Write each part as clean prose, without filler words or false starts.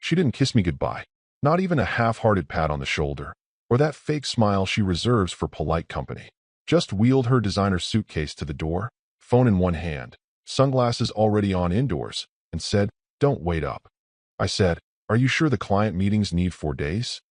She didn't kiss me goodbye. Not even a half-hearted pat on the shoulder, or that fake smile she reserves for polite company. Just wheeled her designer suitcase to the door, phone in one hand, sunglasses already on indoors, and said, "Don't wait up." I said, "Are you sure the client meetings need 4 days?"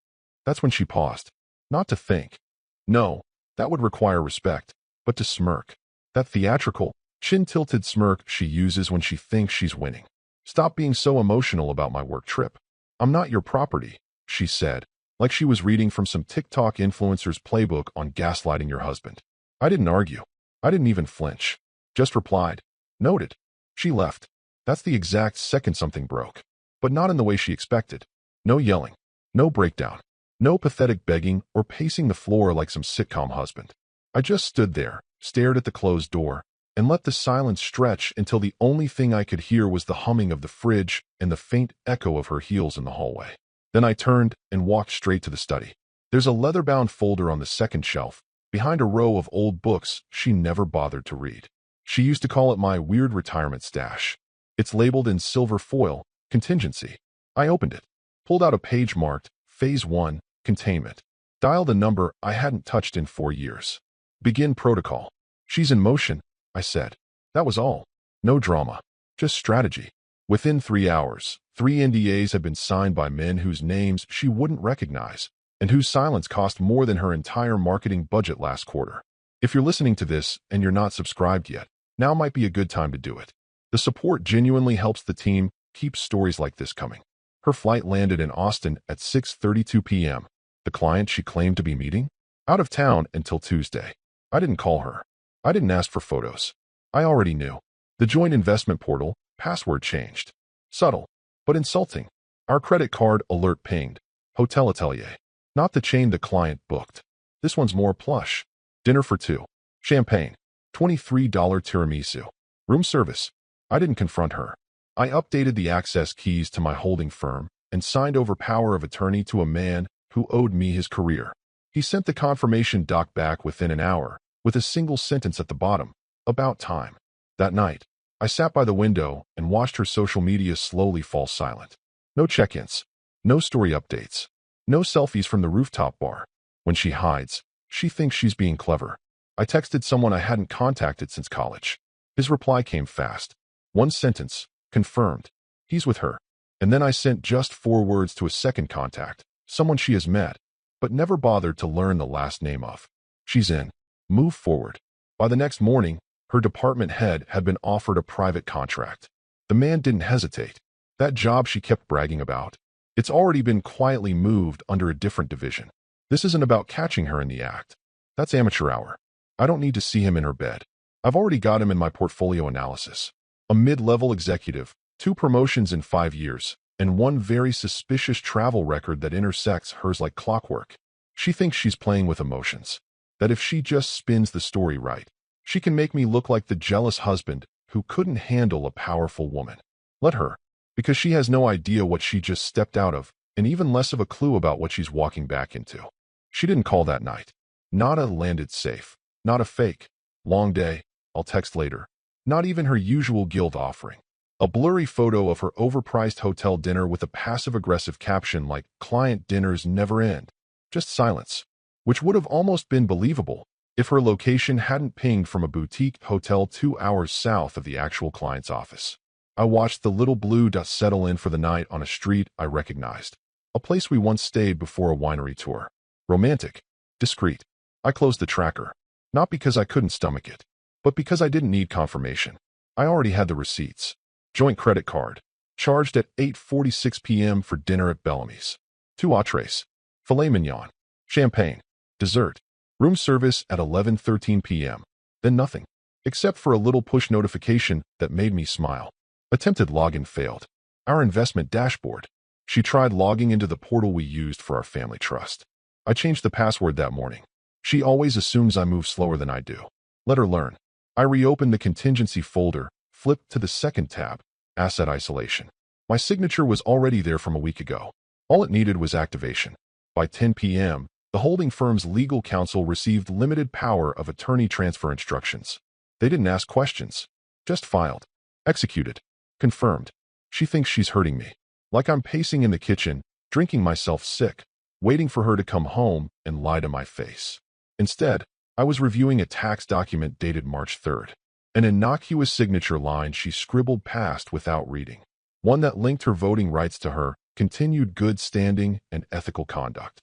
That's when she paused. Not to think. No, that would require respect, but to smirk. That theatrical, chin-tilted smirk she uses when she thinks she's winning. "Stop being so emotional about my work trip. I'm not your property," she said, like she was reading from some TikTok influencer's playbook on gaslighting your husband. I didn't argue. I didn't even flinch. Just replied, "Noted." She left. That's the exact second something broke. But not in the way she expected. No yelling. No breakdown. No pathetic begging or pacing the floor like some sitcom husband. I just stood there, stared at the closed door, and let the silence stretch until the only thing I could hear was the humming of the fridge and the faint echo of her heels in the hallway. Then I turned and walked straight to the study. There's a leather-bound folder on the second shelf, behind a row of old books she never bothered to read. She used to call it my weird retirement stash. It's labeled in silver foil, contingency. I opened it, pulled out a page marked, Phase 1, Containment. Dialed a number I hadn't touched in 4 years. Begin protocol. "She's in motion," I said. That was all. No drama. Just strategy. Within 3 hours, 3 NDAs had been signed by men whose names she wouldn't recognize, and whose silence cost more than her entire marketing budget last quarter. If you're listening to this and you're not subscribed yet, now might be a good time to do it. The support genuinely helps the team keep stories like this coming. Her flight landed in Austin at 6:32 p.m. The client she claimed to be meeting? Out of town until Tuesday. I didn't call her. I didn't ask for photos. I already knew. The joint investment portal, password changed. Subtle, but insulting. Our credit card alert pinged. Hotel Atelier. Not the chain the client booked. This one's more plush. Dinner for 2. Champagne. $23 tiramisu. Room service. I didn't confront her. I updated the access keys to my holding firm and signed over power of attorney to a man who owed me his career. He sent the confirmation doc back within an hour, with a single sentence at the bottom, "About time." That night, I sat by the window and watched her social media slowly fall silent. No check-ins. No story updates. No selfies from the rooftop bar. When she hides, she thinks she's being clever. I texted someone I hadn't contacted since college. His reply came fast. One sentence. Confirmed. He's with her. And then I sent just 4 words to a second contact, someone she has met, but never bothered to learn the last name of. She's in. Move forward. By the next morning, her department head had been offered a private contract. The man didn't hesitate. That job she kept bragging about. It's already been quietly moved under a different division. This isn't about catching her in the act. That's amateur hour. I don't need to see him in her bed. I've already got him in my portfolio analysis. A mid-level executive, 2 promotions in 5 years, and one very suspicious travel record that intersects hers like clockwork. She thinks she's playing with emotions. That if she just spins the story right, she can make me look like the jealous husband who couldn't handle a powerful woman. Let her, because she has no idea what she just stepped out of, and even less of a clue about what she's walking back into. She didn't call that night. Not a landed safe. Not a fake. Long day. I'll text later. Not even her usual guilt offering. A blurry photo of her overpriced hotel dinner with a passive-aggressive caption like, "Client dinners never end." Just silence. Which would have almost been believable if her location hadn't pinged from a boutique hotel 2 hours south of the actual client's office. I watched the little blue dot settle in for the night on a street I recognized. A place we once stayed before a winery tour. Romantic. Discreet. I closed the tracker. Not because I couldn't stomach it, but because I didn't need confirmation. I already had the receipts. Joint credit card. Charged at 8:46 p.m. for dinner at Bellamy's. 2 entrees. Filet mignon. Champagne. Dessert. Room service at 11:13 p.m. Then nothing. Except for a little push notification that made me smile. Attempted login failed. Our investment dashboard. She tried logging into the portal we used for our family trust. I changed the password that morning. She always assumes I move slower than I do. Let her learn. I reopened the contingency folder, flipped to the second tab, Asset Isolation. My signature was already there from a week ago. All it needed was activation. By 10 p.m., the holding firm's legal counsel received limited power of attorney transfer instructions. They didn't ask questions. Just filed. Executed. Confirmed. She thinks she's hurting me. Like I'm pacing in the kitchen, drinking myself sick, waiting for her to come home and lie to my face. Instead, I was reviewing a tax document dated March 3rd. An innocuous signature line she scribbled past without reading. One that linked her voting rights to her continued good standing and ethical conduct.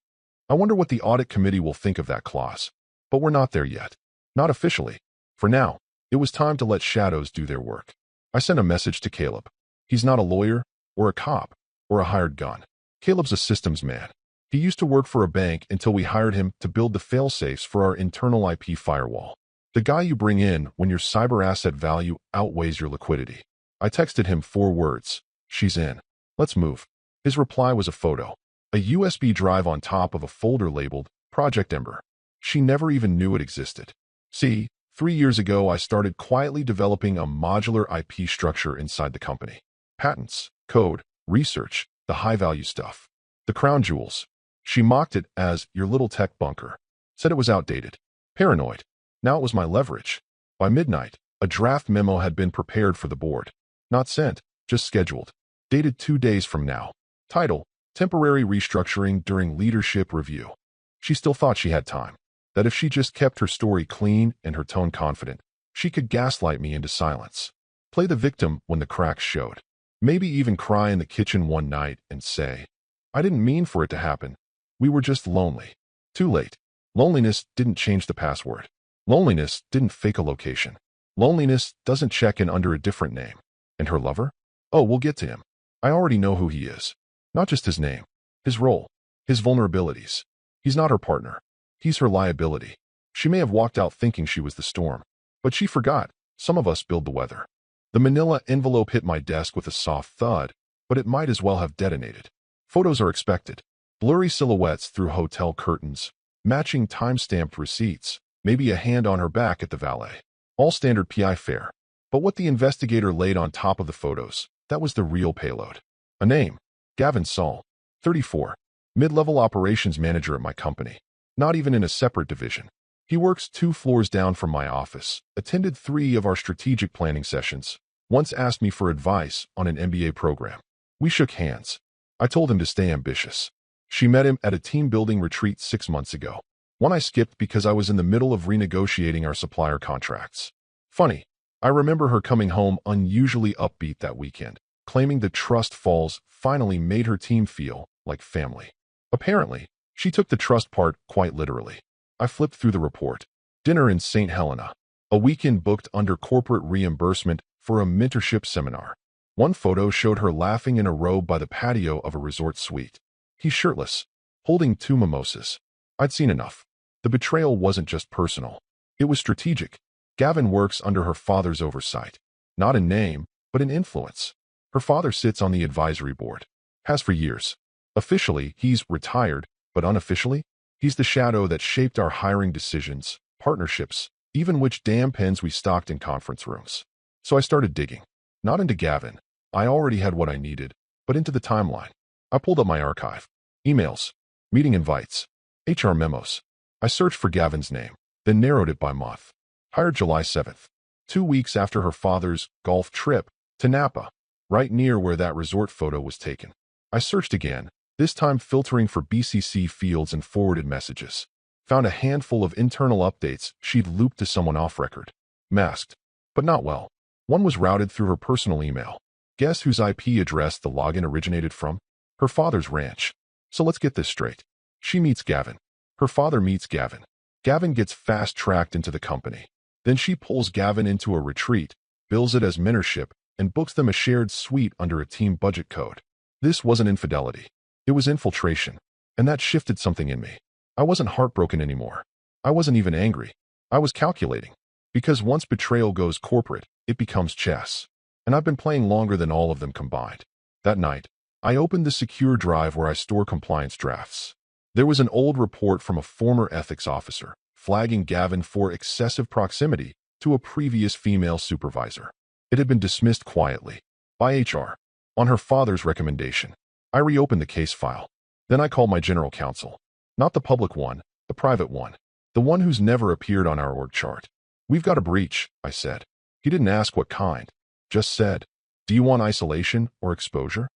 I wonder what the audit committee will think of that clause. But we're not there yet. Not officially. For now, it was time to let shadows do their work. I sent a message to Caleb. He's not a lawyer, or a cop, or a hired gun. Caleb's a systems man. He used to work for a bank until we hired him to build the fail-safes for our internal IP firewall. The guy you bring in when your cyber asset value outweighs your liquidity. I texted him 4 words. She's in. Let's move. His reply was a photo. A USB drive on top of a folder labeled Project Ember. She never even knew it existed. See, 3 years ago I started quietly developing a modular IP structure inside the company. Patents, code, research, the high-value stuff. The crown jewels. She mocked it as your little tech bunker. Said it was outdated. Paranoid. Now it was my leverage. By midnight, a draft memo had been prepared for the board. Not sent, just scheduled. Dated 2 days from now. Title, Temporary Restructuring During Leadership Review. She still thought she had time. That if she just kept her story clean and her tone confident, she could gaslight me into silence. Play the victim when the cracks showed. Maybe even cry in the kitchen one night and say, I didn't mean for it to happen. We were just lonely. Too late. Loneliness didn't change the password. Loneliness didn't fake a location. Loneliness doesn't check in under a different name. And her lover? Oh, we'll get to him. I already know who he is. Not just his name. His role. His vulnerabilities. He's not her partner. He's her liability. She may have walked out thinking she was the storm. But she forgot. Some of us build the weather. The manila envelope hit my desk with a soft thud, but it might as well have detonated. Photos are expected. Blurry silhouettes through hotel curtains. Matching time-stamped receipts. Maybe a hand on her back at the valet. All standard PI fare. But what the investigator laid on top of the photos, that was the real payload. A name. Gavin Saul. 34. Mid-level operations manager at my company. Not even in a separate division. He works 2 floors down from my office, attended 3 of our strategic planning sessions, once asked me for advice on an MBA program. We shook hands. I told him to stay ambitious. She met him at a team-building retreat 6 months ago. One I skipped because I was in the middle of renegotiating our supplier contracts. Funny, I remember her coming home unusually upbeat that weekend, claiming the trust falls finally made her team feel like family. Apparently, she took the trust part quite literally. I flipped through the report. Dinner in St. Helena. A weekend booked under corporate reimbursement for a mentorship seminar. One photo showed her laughing in a robe by the patio of a resort suite. He's shirtless, holding 2 mimosas. I'd seen enough. The betrayal wasn't just personal. It was strategic. Gavin works under her father's oversight. Not in name, but in influence. Her father sits on the advisory board. Has for years. Officially, he's retired, but unofficially, he's the shadow that shaped our hiring decisions, partnerships, even which damn pens we stocked in conference rooms. So I started digging. Not into Gavin. I already had what I needed, but into the timeline. I pulled up my archive. Emails. Meeting invites. HR memos. I searched for Gavin's name, then narrowed it by month. Hired July 7th. 2 weeks after her father's golf trip to Napa, right near where that resort photo was taken. I searched again, this time filtering for BCC fields and forwarded messages. Found a handful of internal updates she'd looped to someone off record. Masked, but not well. One was routed through her personal email. Guess whose IP address the login originated from? Her father's ranch. So let's get this straight. She meets Gavin. Her father meets Gavin. Gavin gets fast-tracked into the company. Then she pulls Gavin into a retreat, bills it as mentorship, and books them a shared suite under a team budget code. This wasn't infidelity. It was infiltration. And that shifted something in me. I wasn't heartbroken anymore. I wasn't even angry. I was calculating. Because once betrayal goes corporate, it becomes chess. And I've been playing longer than all of them combined. That night, I opened the secure drive where I store compliance drafts. There was an old report from a former ethics officer, flagging Gavin for excessive proximity to a previous female supervisor. It had been dismissed quietly, by HR, on her father's recommendation. I reopened the case file. Then I called my general counsel. Not the public one, the private one. The one who's never appeared on our org chart. We've got a breach, I said. He didn't ask what kind. Just said, do you want isolation or exposure?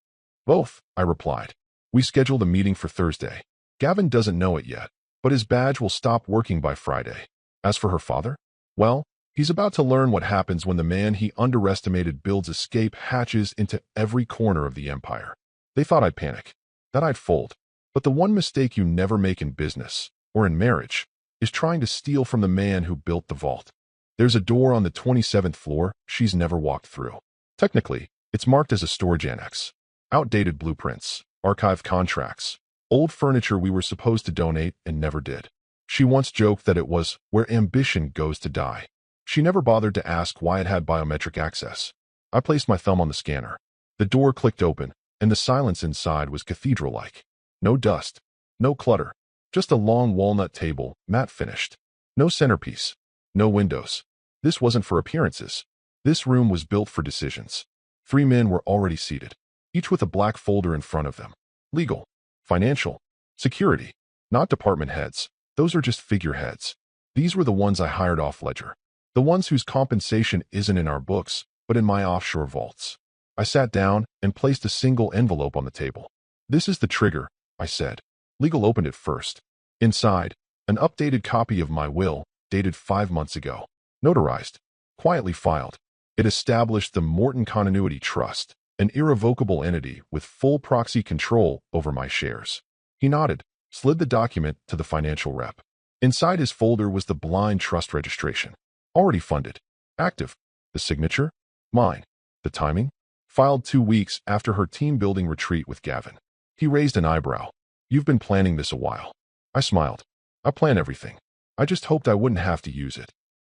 Both, I replied. We scheduled a meeting for Thursday. Gavin doesn't know it yet, but his badge will stop working by Friday. As for her father, well, he's about to learn what happens when the man he underestimated builds escape hatches into every corner of the empire. They thought I'd panic, that I'd fold. But the one mistake you never make in business, or in marriage, is trying to steal from the man who built the vault. There's a door on the 27th floor she's never walked through. Technically, it's marked as a storage annex. Outdated blueprints, archived contracts, old furniture we were supposed to donate and never did. She once joked that it was where ambition goes to die. She never bothered to ask why it had biometric access. I placed my thumb on the scanner. The door clicked open, and the silence inside was cathedral-like. No dust, no clutter, just a long walnut table, matte finished. No centerpiece, no windows. This wasn't for appearances. This room was built for decisions. 3 men were already seated, each with a black folder in front of them. Legal, financial, security, not department heads. Those are just figureheads. These were the ones I hired off ledger. The ones whose compensation isn't in our books, but in my offshore vaults. I sat down and placed a single envelope on the table. This is the trigger, I said. Legal opened it first. Inside, an updated copy of my will, dated 5 months ago. Notarized. Quietly filed. It established the Morton Continuity Trust, an irrevocable entity with full proxy control over my shares. He nodded, slid the document to the financial rep. Inside his folder was the blind trust registration. Already funded. Active. The signature? Mine. The timing? Filed 2 weeks after her team-building retreat with Gavin. He raised an eyebrow. You've been planning this a while. I smiled. I plan everything. I just hoped I wouldn't have to use it.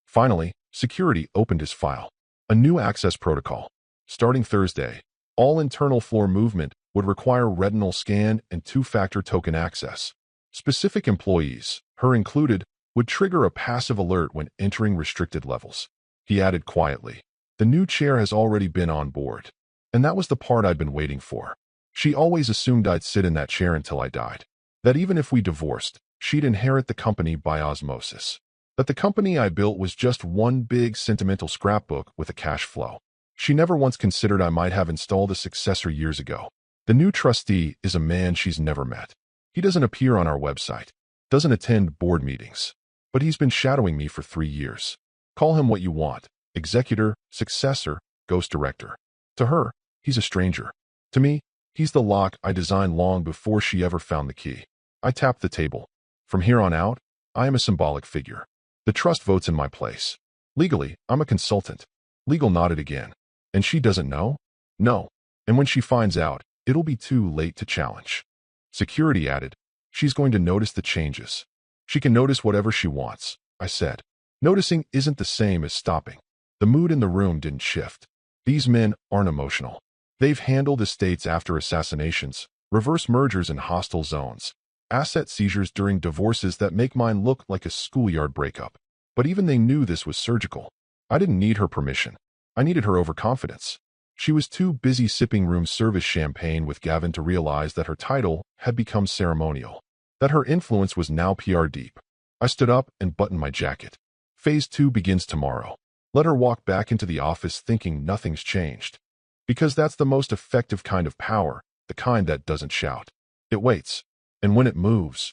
Finally, security opened his file. A new access protocol. Starting Thursday, all internal floor movement would require retinal scan and 2-factor token access. Specific employees, her included, would trigger a passive alert when entering restricted levels. He added quietly, the new chair has already been on board. And that was the part I'd been waiting for. She always assumed I'd sit in that chair until I died. That even if we divorced, she'd inherit the company by osmosis. That the company I built was just one big sentimental scrapbook with a cash flow. She never once considered I might have installed a successor years ago. The new trustee is a man she's never met. He doesn't appear on our website, doesn't attend board meetings. But he's been shadowing me for 3 years. Call him what you want, executor, successor, ghost director. To her, he's a stranger. To me, he's the lock I designed long before she ever found the key. I tapped the table. From here on out, I am a symbolic figure. The trust votes in my place. Legally, I'm a consultant. Legal nodded again. And she doesn't know? No. And when she finds out, it'll be too late to challenge. Security added, she's going to notice the changes. She can notice whatever she wants, I said. Noticing isn't the same as stopping. The mood in the room didn't shift. These men aren't emotional. They've handled estates after assassinations, reverse mergers in hostile zones, asset seizures during divorces that make mine look like a schoolyard breakup. But even they knew this was surgical. I didn't need her permission. I needed her overconfidence. She was too busy sipping room service champagne with Gavin to realize that her title had become ceremonial, that her influence was now PR deep. I stood up and buttoned my jacket. Phase 2 begins tomorrow. Let her walk back into the office thinking nothing's changed. Because that's the most effective kind of power, the kind that doesn't shout. It waits. And when it moves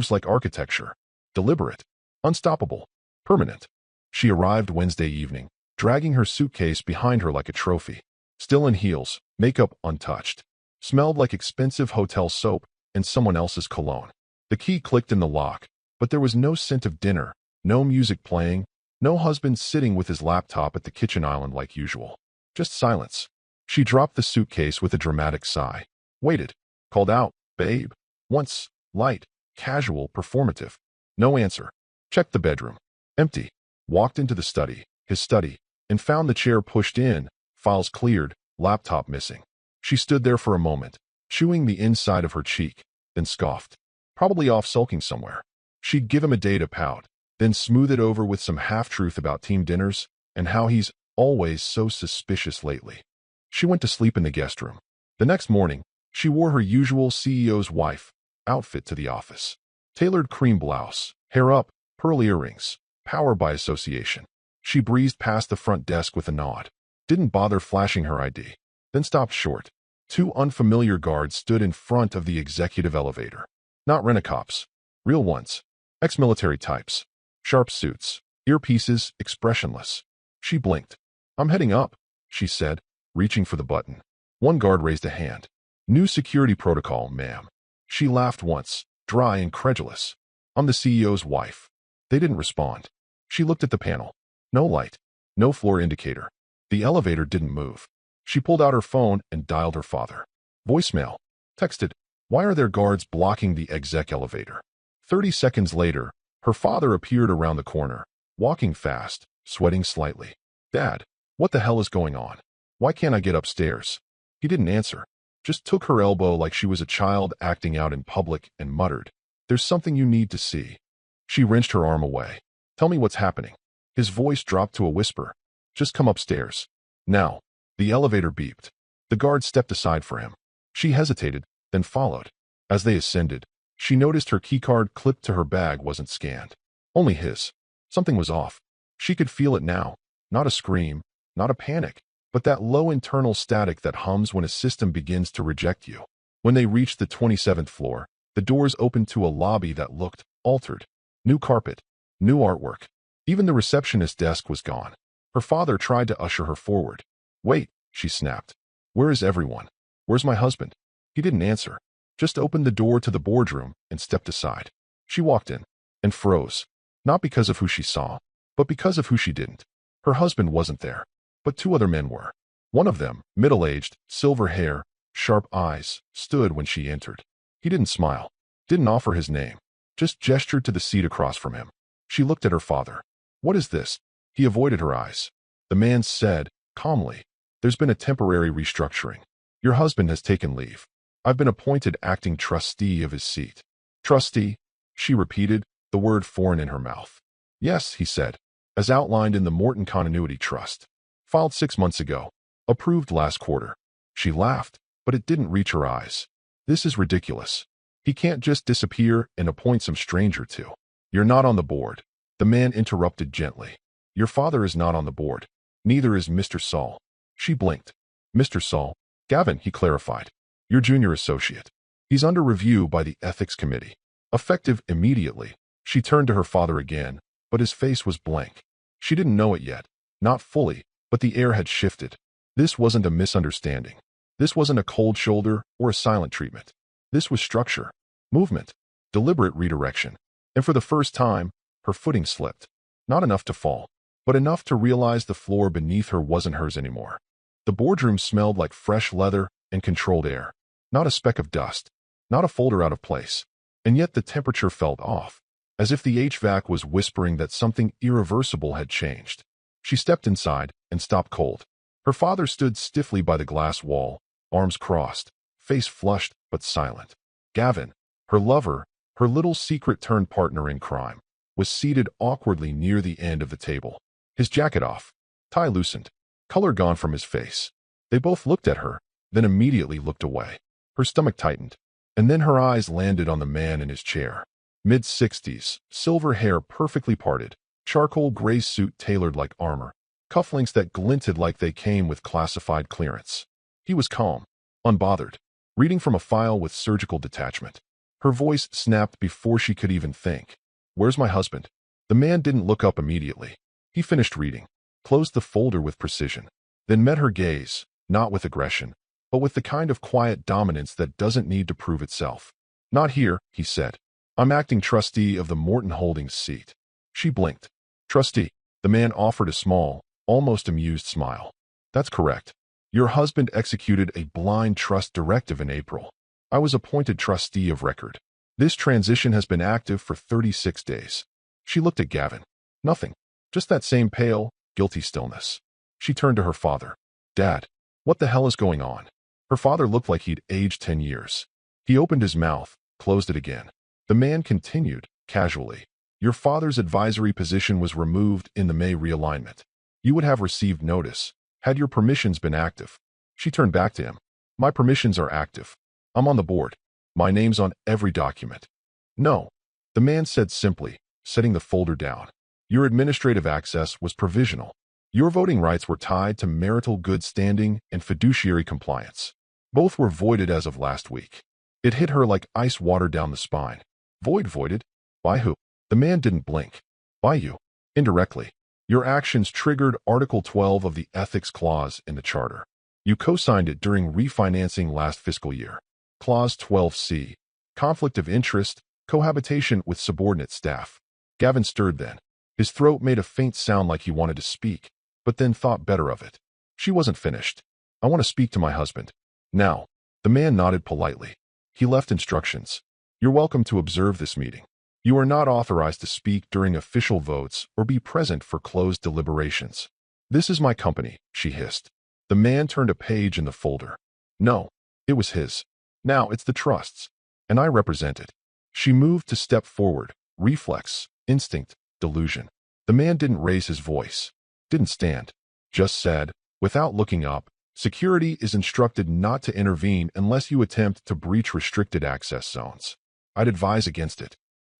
like architecture. Deliberate. Unstoppable. Permanent. She arrived Wednesday evening, dragging her suitcase behind her like a trophy. Still in heels, makeup untouched. Smelled like expensive hotel soap and someone else's cologne. The key clicked in the lock, but there was no scent of dinner, no music playing, no husband sitting with his laptop at the kitchen island like usual. Just silence. She dropped the suitcase with a dramatic sigh. Waited. Called out, babe. Once. Light. Casual. Performative. No answer. Checked the bedroom. Empty. Walked into the study, his study, and found the chair pushed in, files cleared, laptop missing. She stood there for a moment, chewing the inside of her cheek, then scoffed. Probably off sulking somewhere. She'd give him a day to pout, then smooth it over with some half-truth about team dinners and how he's always so suspicious lately. She went to sleep in the guest room. The next morning, she wore her usual CEO's wife outfit to the office. Tailored cream blouse, hair up, pearl earrings, power by association. She breezed past the front desk with a nod. Didn't bother flashing her ID. Then stopped short. Two unfamiliar guards stood in front of the executive elevator. Not rent-a-cops. Real ones. Ex-military types. Sharp suits. Earpieces, expressionless. She blinked. "I'm heading up," she said, reaching for the button. One guard raised a hand. "New security protocol, ma'am." She laughed once, dry and credulous. "I'm the CEO's wife." They didn't respond. She looked at the panel. No light. No floor indicator. The elevator didn't move. She pulled out her phone and dialed her father. Voicemail. Texted, "Why are there guards blocking the exec elevator?" 30 seconds later, her father appeared around the corner, walking fast, sweating slightly. "Dad, what the hell is going on? Why can't I get upstairs?" He didn't answer, just took her elbow like she was a child acting out in public and muttered, "There's something you need to see." She wrenched her arm away. "Tell me what's happening." His voice dropped to a whisper. "Just come upstairs. Now." The elevator beeped. The guard stepped aside for him. She hesitated, then followed. As they ascended, she noticed her keycard clipped to her bag wasn't scanned. Only his. Something was off. She could feel it now. Not a scream, not a panic, but that low internal static that hums when a system begins to reject you. When they reached the 27th floor, the doors opened to a lobby that looked altered. New carpet, new artwork. Even the receptionist desk was gone. Her father tried to usher her forward. "Wait," she snapped. "Where is everyone? Where's my husband?" He didn't answer, just opened the door to the boardroom and stepped aside. She walked in and froze, not because of who she saw, but because of who she didn't. Her husband wasn't there, but two other men were. One of them, middle-aged, silver hair, sharp eyes, stood when she entered. He didn't smile, didn't offer his name, just gestured to the seat across from him. She looked at her father. "What is this?" He avoided her eyes. The man said, calmly, "There's been a temporary restructuring. Your husband has taken leave. I've been appointed acting trustee of his seat." "Trustee?" She repeated, the word foreign in her mouth. "Yes," he said, "as outlined in the Morton Continuity Trust. Filed 6 months ago. Approved last quarter." She laughed, but it didn't reach her eyes. "This is ridiculous. He can't just disappear and appoint some stranger to." "You're not on the board." The man interrupted gently. "Your father is not on the board. Neither is Mr. Saul." She blinked. "Mr. Saul?" "Gavin," he clarified. "Your junior associate. He's under review by the ethics committee. Effective immediately." She turned to her father again, but his face was blank. She didn't know it yet. Not fully, but the air had shifted. This wasn't a misunderstanding. This wasn't a cold shoulder or a silent treatment. This was structure, movement, deliberate redirection. And for the first time, her footing slipped. Not enough to fall, but enough to realize the floor beneath her wasn't hers anymore. The boardroom smelled like fresh leather and controlled air. Not a speck of dust, not a folder out of place. And yet the temperature felt off, as if the HVAC was whispering that something irreversible had changed. She stepped inside and stopped cold. Her father stood stiffly by the glass wall, arms crossed, face flushed but silent. Gavin, her lover, her little secret-turned partner in crime, was seated awkwardly near the end of the table. His jacket off, tie loosened, color gone from his face. They both looked at her, then immediately looked away. Her stomach tightened, and then her eyes landed on the man in his chair. Mid-60s, silver hair perfectly parted, charcoal gray suit tailored like armor, cufflinks that glinted like they came with classified clearance. He was calm, unbothered, reading from a file with surgical detachment. Her voice snapped before she could even think. "Where's my husband?" The man didn't look up immediately. He finished reading, closed the folder with precision, then met her gaze, not with aggression, but with the kind of quiet dominance that doesn't need to prove itself. "Not here," he said. "I'm acting trustee of the Morton Holdings seat." She blinked. "Trustee?" The man offered a small, almost amused smile. "That's correct. Your husband executed a blind trust directive in April. I was appointed trustee of record. This transition has been active for 36 days. She looked at Gavin. Nothing. Just that same pale, guilty stillness. She turned to her father. "Dad, what the hell is going on?" Her father looked like he'd aged 10 years. He opened his mouth, closed it again. The man continued, casually. "Your father's advisory position was removed in the May realignment. You would have received notice, had your permissions been active." She turned back to him. "My permissions are active. I'm on the board. My name's on every document." "No," the man said simply, setting the folder down. "Your administrative access was provisional. Your voting rights were tied to marital good standing and fiduciary compliance. Both were voided as of last week. It hit her like ice water down the spine. Voided? By who? The man didn't blink. By you. Indirectly. Your actions triggered Article 12 of the Ethics Clause in the Charter. You co-signed it during refinancing last fiscal year. Clause 12C. Conflict of interest, cohabitation with subordinate staff. Gavin stirred then. His throat made a faint sound like he wanted to speak, but then thought better of it. She wasn't finished. I want to speak to my husband. Now. The man nodded politely. He left instructions. You're welcome to observe this meeting. You are not authorized to speak during official votes or be present for closed deliberations. This is my company, she hissed. The man turned a page in the folder. No, it was his. Now it's the trust's, and I represent it. She moved to step forward. Reflex, instinct, delusion. The man didn't raise his voice. Didn't stand. Just said, without looking up, security is instructed not to intervene unless you attempt to breach restricted access zones. I'd advise against it.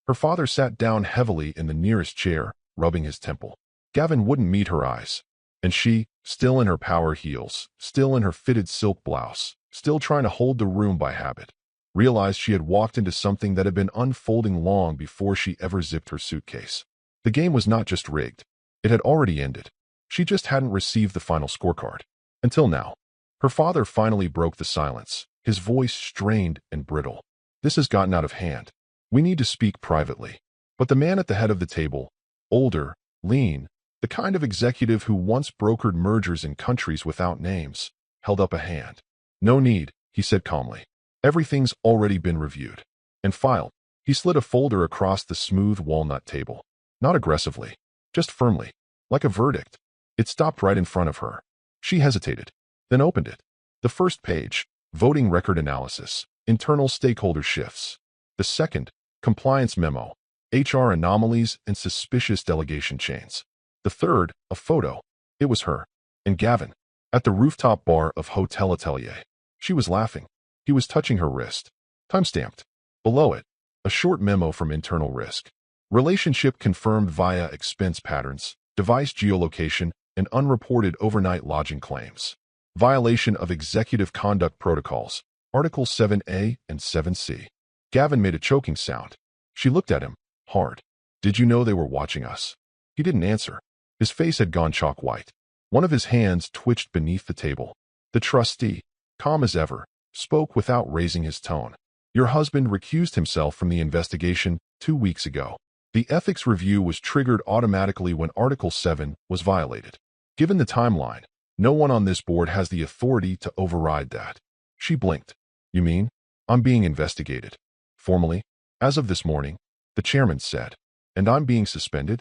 Her father sat down heavily in the nearest chair, rubbing his temple. Gavin wouldn't meet her eyes. And she, still in her power heels, still in her fitted silk blouse, still trying to hold the room by habit, realized she had walked into something that had been unfolding long before she ever zipped her suitcase. The game was not just rigged. It had already ended. She just hadn't received the final scorecard. Until now. Her father finally broke the silence, his voice strained and brittle. This has gotten out of hand. We need to speak privately. But the man at the head of the table, older, lean, the kind of executive who once brokered mergers in countries without names, held up a hand. No need, he said calmly. Everything's already been reviewed and filed. He slid a folder across the smooth walnut table. Not aggressively, just firmly, like a verdict. It stopped right in front of her. She hesitated, then opened it. The first page, voting record analysis, internal stakeholder shifts. The second, compliance memo, HR anomalies and suspicious delegation chains. The third, a photo. It was her and Gavin at the rooftop bar of Hotel Atelier. She was laughing. He was touching her wrist. Timestamped. Below it, a short memo from internal risk. Relationship confirmed via expense patterns, device geolocation, and unreported overnight lodging claims. Violation of executive conduct protocols, Article 7A and 7C. Gavin made a choking sound. She looked at him, hard. Did you know they were watching us? He didn't answer. His face had gone chalk white. One of his hands twitched beneath the table. The trustee, calm as ever, spoke without raising his tone. Your husband recused himself from the investigation 2 weeks ago. The ethics review was triggered automatically when Article 7 was violated. Given the timeline, no one on this board has the authority to override that. She blinked. You mean? I'm being investigated. Formally, as of this morning, the chairman said. And I'm being suspended?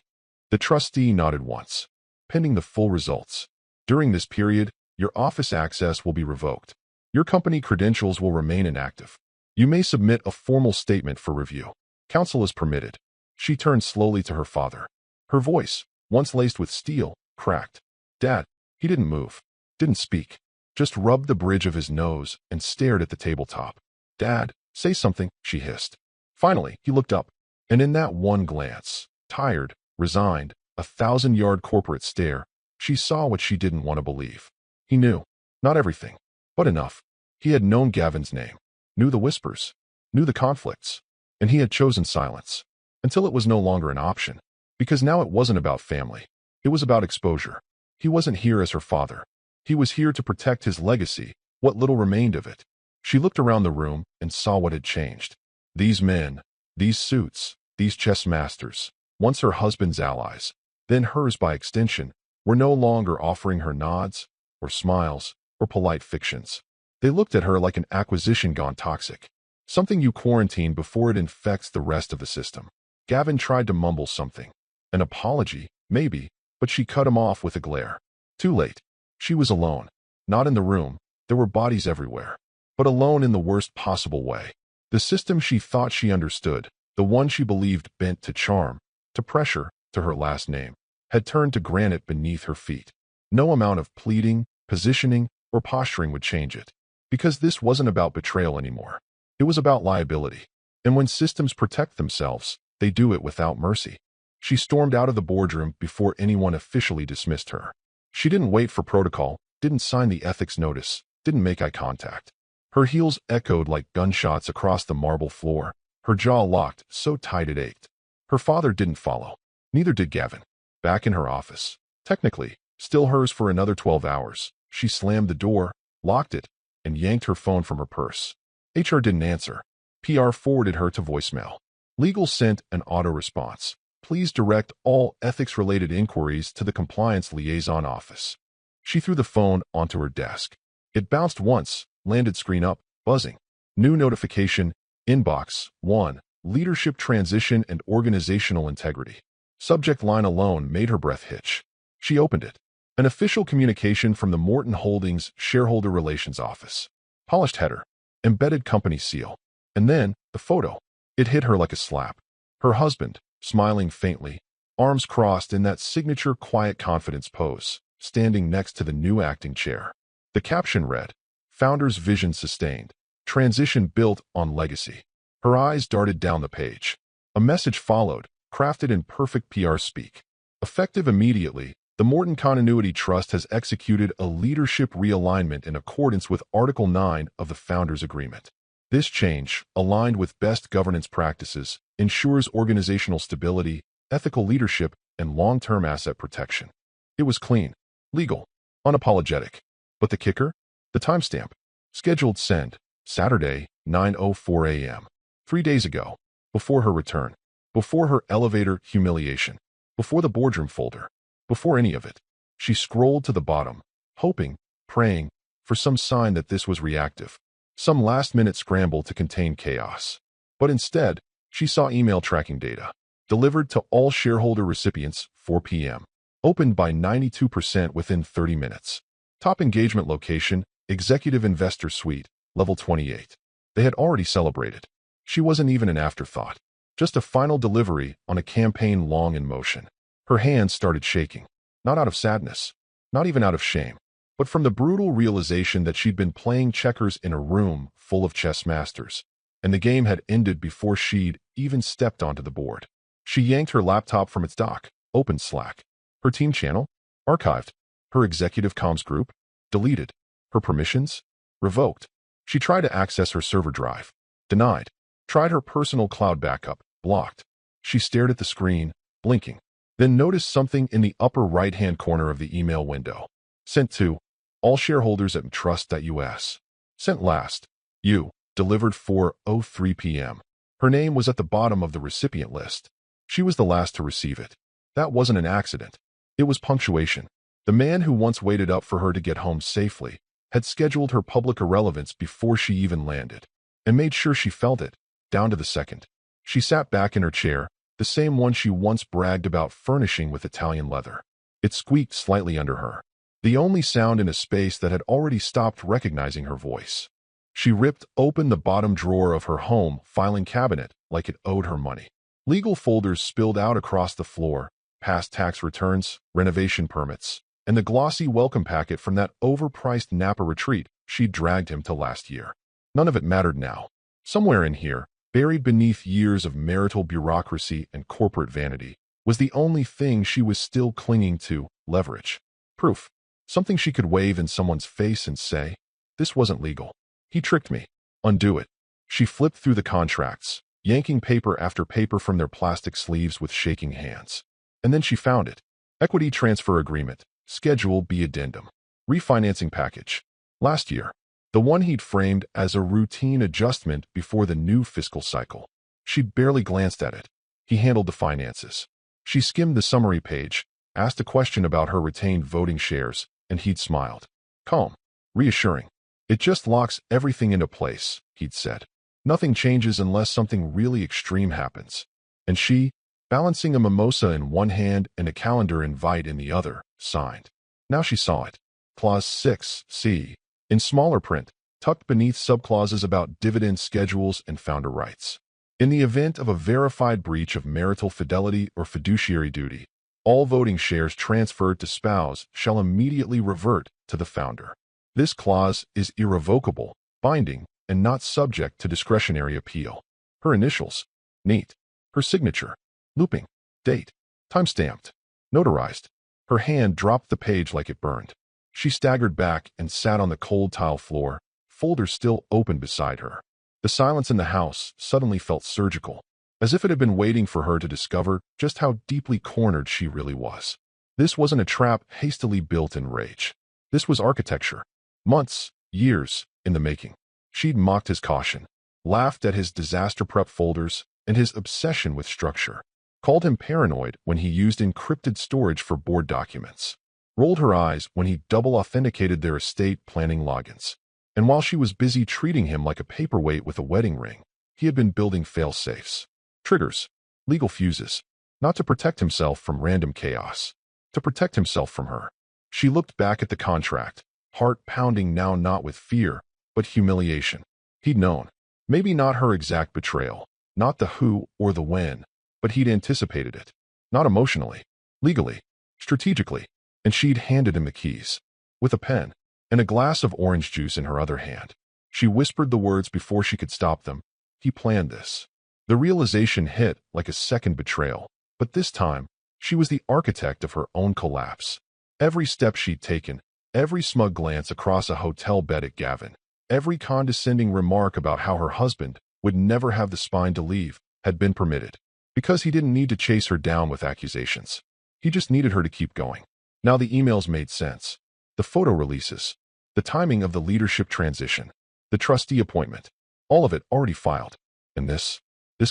The trustee nodded once. Pending the full results. During this period, your office access will be revoked. Your company credentials will remain inactive. You may submit a formal statement for review. Counsel is permitted. She turned slowly to her father. Her voice, once laced with steel, cracked. Dad. He didn't move. Didn't speak. Just rubbed the bridge of his nose and stared at the tabletop. Dad, say something, she hissed. Finally, he looked up. And in that one glance, tired, resigned, 1,000-yard corporate stare, she saw what she didn't want to believe. He knew. Not everything. But enough. He had known Gavin's name. Knew the whispers. Knew the conflicts. And he had chosen silence. Until it was no longer an option. Because now it wasn't about family. It was about exposure. He wasn't here as her father. He was here to protect his legacy, what little remained of it. She looked around the room and saw what had changed. These men, these suits, these chess masters, once her husband's allies, then hers by extension, were no longer offering her nods, or smiles, or polite fictions. They looked at her like an acquisition gone toxic. Something you quarantine before it infects the rest of the system. Gavin tried to mumble something. An apology, maybe, but she cut him off with a glare. Too late. She was alone. Not in the room. There were bodies everywhere. But alone in the worst possible way. The system she thought she understood, the one she believed bent to charm, to pressure, to her last name, had turned to granite beneath her feet. No amount of pleading, positioning, or posturing would change it. Because this wasn't about betrayal anymore. It was about liability. And when systems protect themselves, they do it without mercy. She stormed out of the boardroom before anyone officially dismissed her. She didn't wait for protocol, didn't sign the ethics notice, didn't make eye contact. Her heels echoed like gunshots across the marble floor, her jaw locked so tight it ached. Her father didn't follow. Neither did Gavin. Back in her office. Technically, still hers for another 12 hours. She slammed the door, locked it, and yanked her phone from her purse. HR didn't answer. PR forwarded her to voicemail. Legal sent an auto-response. Please direct all ethics-related inquiries to the Compliance Liaison Office. She threw the phone onto her desk. It bounced once, landed screen up, buzzing. New notification, inbox, 1, leadership transition and organizational integrity. Subject line alone made her breath hitch. She opened it. An official communication from the Morton Holdings Shareholder Relations Office. Polished header. Embedded company seal. And then, the photo. It hit her like a slap. Her husband, smiling faintly, arms crossed in that signature quiet confidence pose, standing next to the new acting chair. The caption read, Founder's Vision Sustained. Transition Built on Legacy. Her eyes darted down the page. A message followed, crafted in perfect PR speak. Effective immediately, the Morton Continuity Trust has executed a leadership realignment in accordance with Article 9 of the Founders Agreement. This change, aligned with best governance practices, ensures organizational stability, ethical leadership, and long-term asset protection. It was clean, legal, unapologetic. But the kicker? The timestamp. Scheduled send, Saturday, 9:04 a.m. 3 days ago. Before her return. Before her elevator humiliation. Before the boardroom folder. Before any of it. She scrolled to the bottom, hoping, praying, for some sign that this was reactive. Some last-minute scramble to contain chaos. But instead, she saw email tracking data. Delivered to all shareholder recipients, 4 p.m. Opened by 92% within 30 minutes. Top engagement location, Executive Investor Suite, level 28. They had already celebrated. She wasn't even an afterthought. Just a final delivery on a campaign long in motion. Her hands started shaking. Not out of sadness. Not even out of shame. But from the brutal realization that she'd been playing checkers in a room full of chess masters. And the game had ended before she'd even stepped onto the board. She yanked her laptop from its dock, opened Slack. Her team channel? Archived. Her executive comms group? Deleted. Her permissions? Revoked. She tried to access her server drive. Denied. Tried her personal cloud backup. Blocked. She stared at the screen, blinking. Then noticed something in the upper right-hand corner of the email window. Sent to all shareholders at trust.us. Sent last. You. Delivered 4:03 p.m. Her name was at the bottom of the recipient list. She was the last to receive it. That wasn't an accident. It was punctuation. The man who once waited up for her to get home safely had scheduled her public irrelevance before she even landed, and made sure she felt it, down to the second. She sat back in her chair, the same one she once bragged about furnishing with Italian leather. It squeaked slightly under her, the only sound in a space that had already stopped recognizing her voice. She ripped open the bottom drawer of her home filing cabinet like it owed her money. Legal folders spilled out across the floor, past tax returns, renovation permits, and the glossy welcome packet from that overpriced Napa retreat she'd dragged him to last year. None of it mattered now. Somewhere in here, buried beneath years of marital bureaucracy and corporate vanity, was the only thing she was still clinging to: leverage. Proof. Something she could wave in someone's face and say, "This wasn't legal. He tricked me. Undo it." She flipped through the contracts, yanking paper after paper from their plastic sleeves with shaking hands. And then she found it. Equity Transfer Agreement, Schedule B Addendum. Refinancing Package. Last year. The one he'd framed as a routine adjustment before the new fiscal cycle. She'd barely glanced at it. He handled the finances. She skimmed the summary page, asked a question about her retained voting shares, and he'd smiled. Calm. Reassuring. It just locks everything into place, he'd said. Nothing changes unless something really extreme happens. And she, balancing a mimosa in one hand and a calendar invite in the other, signed. Now she saw it. Clause 6C. In smaller print, tucked beneath subclauses about dividend schedules and founder rights. In the event of a verified breach of marital fidelity or fiduciary duty, all voting shares transferred to spouse shall immediately revert to the founder. This clause is irrevocable, binding, and not subject to discretionary appeal. Her initials. Neat. Her signature. Looping. Date. Time-stamped. Notarized. Her hand dropped the page like it burned. She staggered back and sat on the cold tile floor, folder still open beside her. The silence in the house suddenly felt surgical, as if it had been waiting for her to discover just how deeply cornered she really was. This wasn't a trap hastily built in rage. This was architecture. Months, years, in the making. She'd mocked his caution, laughed at his disaster prep folders and his obsession with structure, called him paranoid when he used encrypted storage for board documents, rolled her eyes when he double-authenticated their estate planning logins. And while she was busy treating him like a paperweight with a wedding ring, he had been building fail-safes, triggers, legal fuses, not to protect himself from random chaos, to protect himself from her. She looked back at the contract, heart pounding now not with fear, but humiliation. He'd known. Maybe not her exact betrayal, not the who or the when, but he'd anticipated it. Not emotionally, legally, strategically, and she'd handed him the keys, with a pen and a glass of orange juice in her other hand. She whispered the words before she could stop them. He planned this. The realization hit like a second betrayal, but this time, she was the architect of her own collapse. Every step she'd taken, every smug glance across a hotel bed at Gavin, every condescending remark about how her husband would never have the spine to leave, had been permitted. Because he didn't need to chase her down with accusations. He just needed her to keep going. Now the emails made sense. The photo releases, the timing of the leadership transition, the trustee appointment, all of it already filed. And this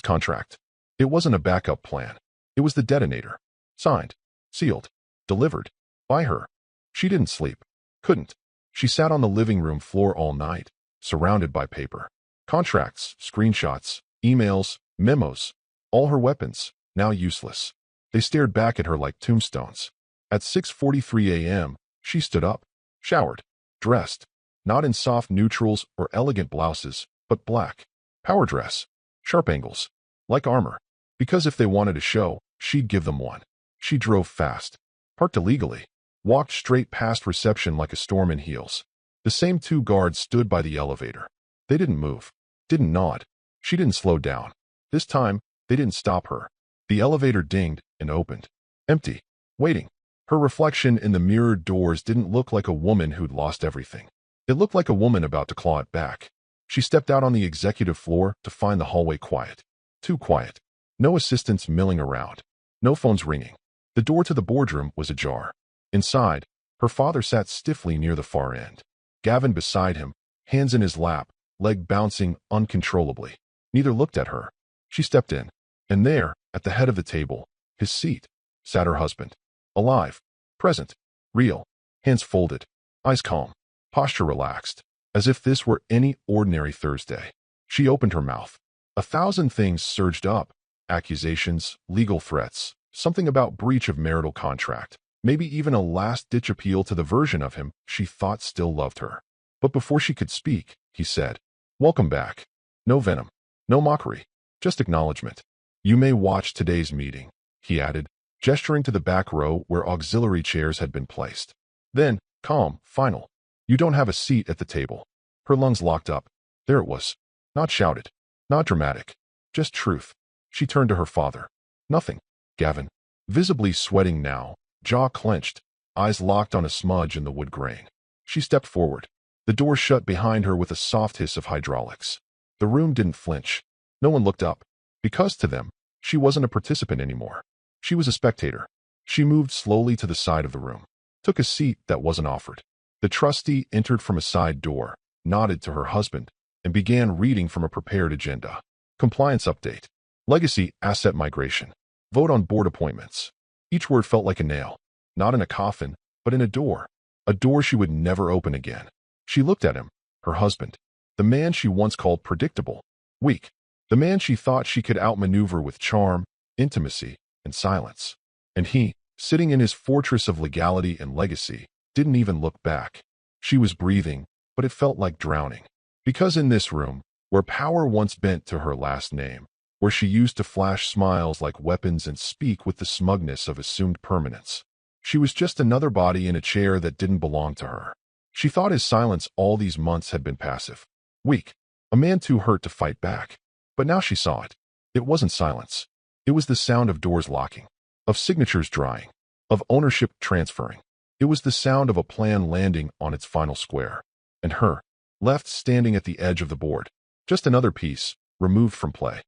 contract, it wasn't a backup plan. It was the detonator. Signed, sealed, delivered, by her. She didn't sleep. Couldn't. She sat on the living room floor all night, surrounded by paper. Contracts, screenshots, emails, memos. All her weapons, now useless. They stared back at her like tombstones. At 6:43 a.m., she stood up, showered, dressed, not in soft neutrals or elegant blouses, but black. Power dress. Sharp angles. Like armor. Because if they wanted a show, she'd give them one. She drove fast. Parked illegally. Walked straight past reception like a storm in heels. The same two guards stood by the elevator. They didn't move. Didn't nod. She didn't slow down. This time, they didn't stop her. The elevator dinged and opened. Empty. Waiting. Her reflection in the mirrored doors didn't look like a woman who'd lost everything. It looked like a woman about to claw it back. She stepped out on the executive floor to find the hallway quiet. Too quiet. No assistants milling around. No phones ringing. The door to the boardroom was ajar. Inside, her father sat stiffly near the far end. Gavin beside him, hands in his lap, leg bouncing uncontrollably. Neither looked at her. She stepped in. And there, at the head of the table, his seat, sat her husband. Alive. Present. Real. Hands folded. Eyes calm. Posture relaxed. As if this were any ordinary Thursday. She opened her mouth. 1,000 things surged up. Accusations, legal threats, something about breach of marital contract. Maybe even a last-ditch appeal to the version of him she thought still loved her. But before she could speak, he said, "Welcome back. No venom. No mockery. Just acknowledgement. You may watch today's meeting," he added, gesturing to the back row where auxiliary chairs had been placed. Then, calm, final. "You don't have a seat at the table." Her lungs locked up. There it was. Not shouted. Not dramatic. Just truth. She turned to her father. "Nothing." Gavin, visibly sweating now, jaw clenched, eyes locked on a smudge in the wood grain. She stepped forward. The door shut behind her with a soft hiss of hydraulics. The room didn't flinch. No one looked up. Because to them, she wasn't a participant anymore. She was a spectator. She moved slowly to the side of the room. Took a seat that wasn't offered. The trustee entered from a side door, nodded to her husband, and began reading from a prepared agenda. Compliance update. Legacy asset migration. Vote on board appointments. Each word felt like a nail. Not in a coffin, but in a door. A door she would never open again. She looked at him, her husband. The man she once called predictable. Weak. The man she thought she could outmaneuver with charm, intimacy, and silence. And he, sitting in his fortress of legality and legacy, didn't even look back. She was breathing, but it felt like drowning. Because in this room, where power once bent to her last name, where she used to flash smiles like weapons and speak with the smugness of assumed permanence, she was just another body in a chair that didn't belong to her. She thought his silence all these months had been passive. Weak. A man too hurt to fight back. But now she saw it. It wasn't silence. It was the sound of doors locking, of signatures drying, of ownership transferring. It was the sound of a plan landing on its final square. And her, left standing at the edge of the board. Just another piece, removed from play.